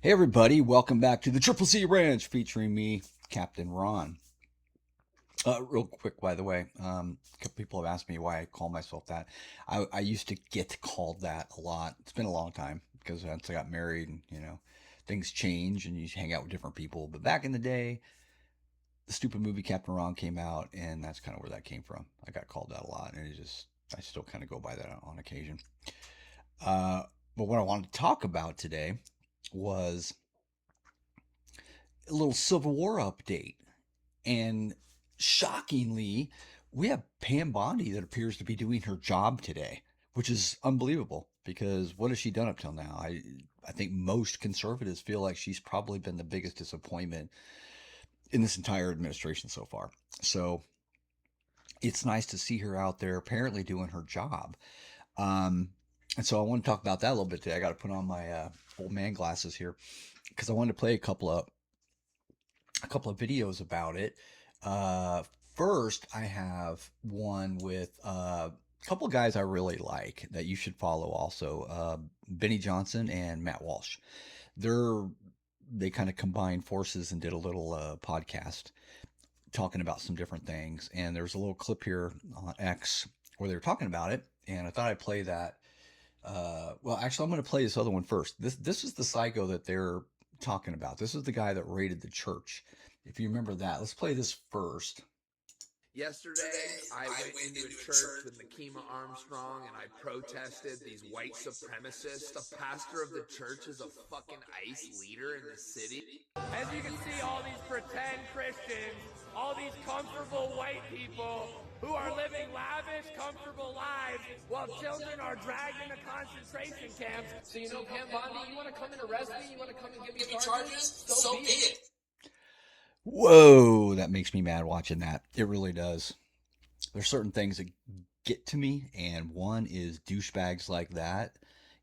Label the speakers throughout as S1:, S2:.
S1: Hey everybody, welcome back to the Triple C Ranch featuring me, Captain Ron. Real quick, by the way, a couple people have asked me why I call myself that. I used to get called that a lot. It's been a long time because once I got married and, things change and you hang out with different people. But back in the day, the stupid movie Captain Ron came out and that's kind of where that came from. I got called that a lot and I still kind of go by that on occasion. Uh, but what I wanted to talk about today was a little Civil War update. And shockingly, we have Pam Bondi that appears to be doing her job today, which is unbelievable because what has she done up till now? I think most conservatives feel like she's probably been the biggest disappointment in this entire administration so far. So it's nice to see her out there apparently doing her job. Um, and so I want to talk about that a little bit today. I got to put on my old man glasses here because I wanted to play a couple of videos about it. Uh, First, I have one with a couple of guys I really like that you should follow also. Benny Johnson and Matt Walsh. They're they kind of combined forces and did a little podcast talking about some different things. And there's a little clip here on X where they were talking about it, and I thought I'd play that. Well, actually, I'm going to play this other one first. This is the psycho that they're talking about. This is the guy that raided the church. If you remember that, let's play this first.
S2: Yesterday, I went into a church with Nakima Armstrong and I protested these white supremacists. The pastor of the church is a fucking ICE leader in the city.
S3: As you can see, all these pretend Christians, all these comfortable white people who are living lavish, comfortable lives while children are dragged into concentration camps.
S4: So you know, Pam Bondi, you want to come and arrest me? You want to come and give me charges? So be it.
S1: Whoa, that makes me mad watching that. It really does. There's certain things that get to me, and one is douchebags like that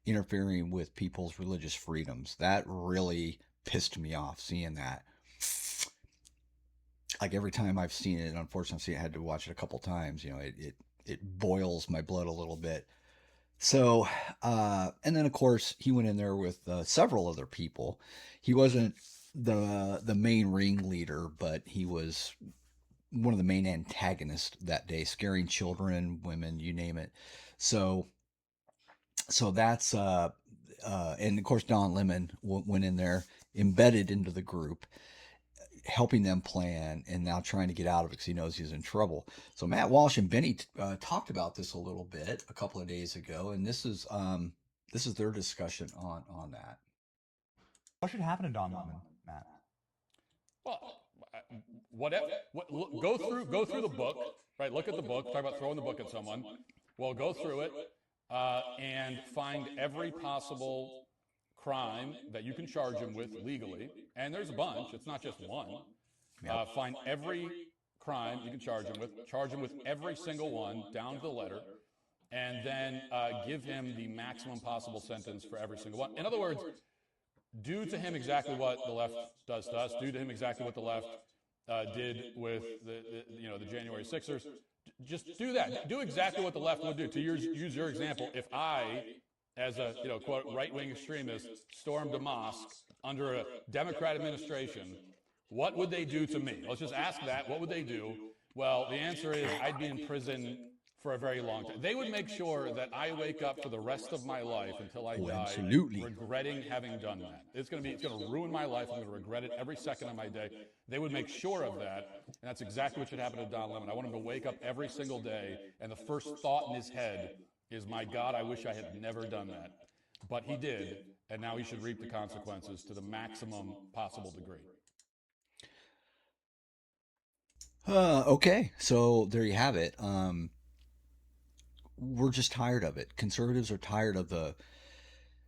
S1: interfering with people's religious freedoms. That really pissed me off seeing that. Like every time I've seen it, and unfortunately I had to watch it a couple times, it boils my blood a little bit. So, and then of course he went in there with several other people. He wasn't the main ringleader, but he was one of the main antagonists that day, scaring children, women, you name it. So, so that's and of course Don Lemon went in there, embedded into the group, helping them plan, and now trying to get out of it because he knows he's in trouble. So Matt Walsh and Benny talked about this a little bit a couple of days ago, and this is their discussion on that.
S5: What should happen to Don Lemon, Matt?
S6: Well, go through the book, right? Look at the book. Talk about throwing the book at someone. Well, go through it and find every possible crime that you can charge him with legally. And there's a bunch. It's not just one. Find every crime you can charge him with every single one down to the letter, and then give him the maximum possible sentence for every single one. In other words, do to him exactly what the left does to us. Do to him exactly what the left did with the January 6ers. Just do that. Do exactly what the left would do. To use your example, if I, as a quote right-wing extremist, stormed a mosque under a Democrat administration, what would they do to me? Let's just ask that. What would they do? Well, the answer is I'd be in prison for a very long time. They would make sure that I wake up for the rest of my life until I die,
S1: absolutely,
S6: regretting having done that. It's going to ruin my life. I'm going to regret it every second of my day. They would make sure of that, and that's exactly what should happen to Don Lemon. I want him to wake up every single day, and the first thought in his head is, my God, I wish I had never done that. But he did, and now he should reap the consequences to the maximum possible degree.
S1: Okay, so there you have it. We're just tired of it. Conservatives are tired of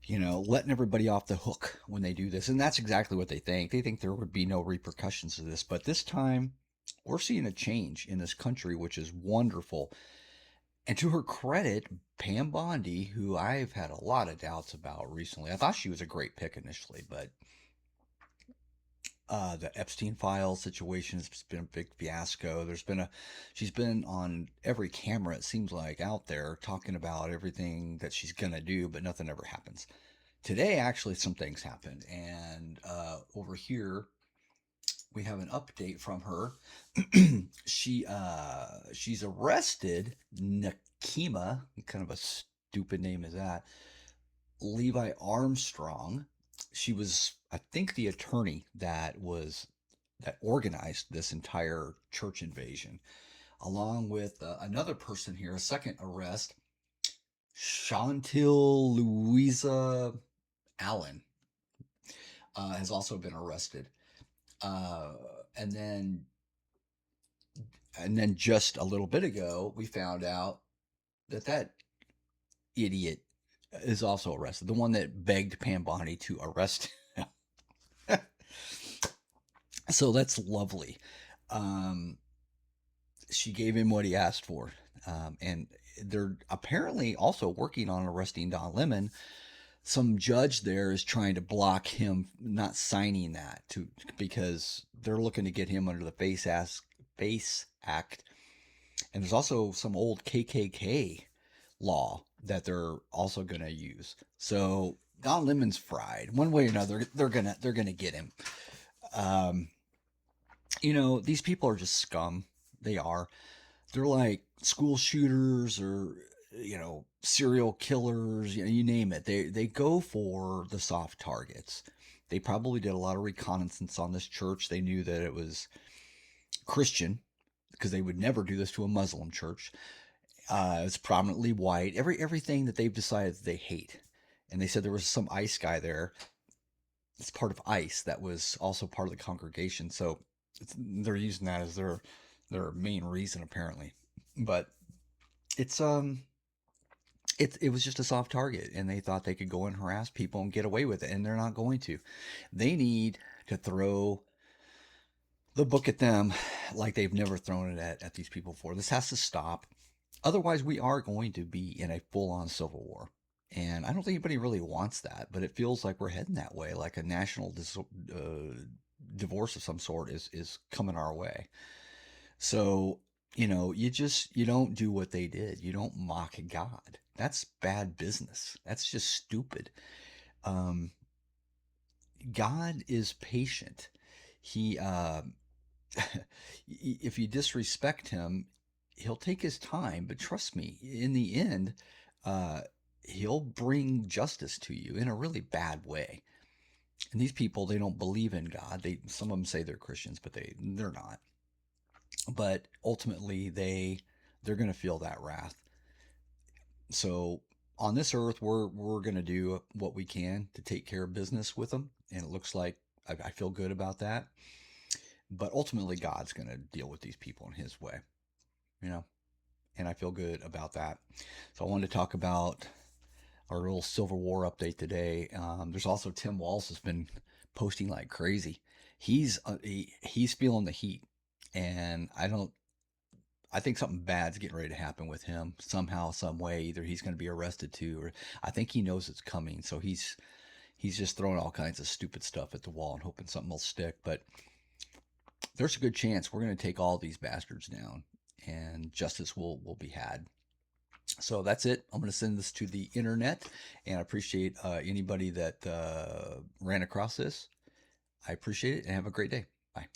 S1: letting everybody off the hook when they do this. And that's exactly what they think. They think there would be no repercussions to this. But this time, we're seeing a change in this country, which is wonderful. And to her credit, Pam Bondi, who I've had a lot of doubts about recently, I thought she was a great pick initially, but the Epstein file situation has been a big fiasco. She's been on every camera, it seems like, out there talking about everything that she's going to do, but nothing ever happens. today, actually, some things happened. And over here, we have an update from her. She's arrested Nakima, kind of a stupid name is that, Levi Armstrong. She was, I think, the attorney that organized this entire church invasion, along with another person here, a second arrest, Chantil Louisa Allen, has also been arrested. Uh, and then just a little bit ago, we found out that idiot is also arrested. The one that begged Pam Bondi to arrest him. So that's lovely. She gave him what he asked for. And they're apparently also working on arresting Don Lemon. Some judge there is trying to block him not signing that because they're looking to get him under the FACE Act. And there's also some old KKK law that they're also going to use. So Don Lemon's fried. One way or another, they're gonna get him. These people are just scum. They are. They're like school shooters or serial killers. You name it. They go for the soft targets. They probably did a lot of reconnaissance on this church. They knew that it was Christian because they would never do this to a Muslim church. It's prominently white. Everything that they've decided that they hate. And they said there was some ICE guy there. It's part of ICE that was also part of the congregation. So they're using that as their main reason, apparently. But it was just a soft target, and they thought they could go and harass people and get away with it, and they're not going to. They need to throw the book at them like they've never thrown it at these people before. This has to stop. Otherwise, we are going to be in a full-on civil war. And I don't think anybody really wants that, but it feels like we're heading that way, like a national divorce of some sort is coming our way. So, you don't do what they did. You don't mock God. That's bad business. That's just stupid. God is patient. He, if you disrespect him, he'll take his time, but trust me, in the end, he'll bring justice to you in a really bad way. And these people, they don't believe in God. Some of them say they're Christians, but they're not. But ultimately, they're going to feel that wrath. So on this earth, we're going to do what we can to take care of business with them, and it looks like I feel good about that. But ultimately, God's going to deal with these people in His way, and I feel good about that. So I wanted to talk about our little Civil War update today. There's also Tim Walz has been posting like crazy. He's feeling the heat, and I think something bad's getting ready to happen with him somehow, some way. Either he's going to be arrested too, or I think he knows it's coming. So he's just throwing all kinds of stupid stuff at the wall and hoping something will stick. But there's a good chance we're going to take all these bastards down, and justice will be had. So that's it. I'm going to send this to the internet, and I appreciate anybody that ran across this. I appreciate it, and have a great day. Bye.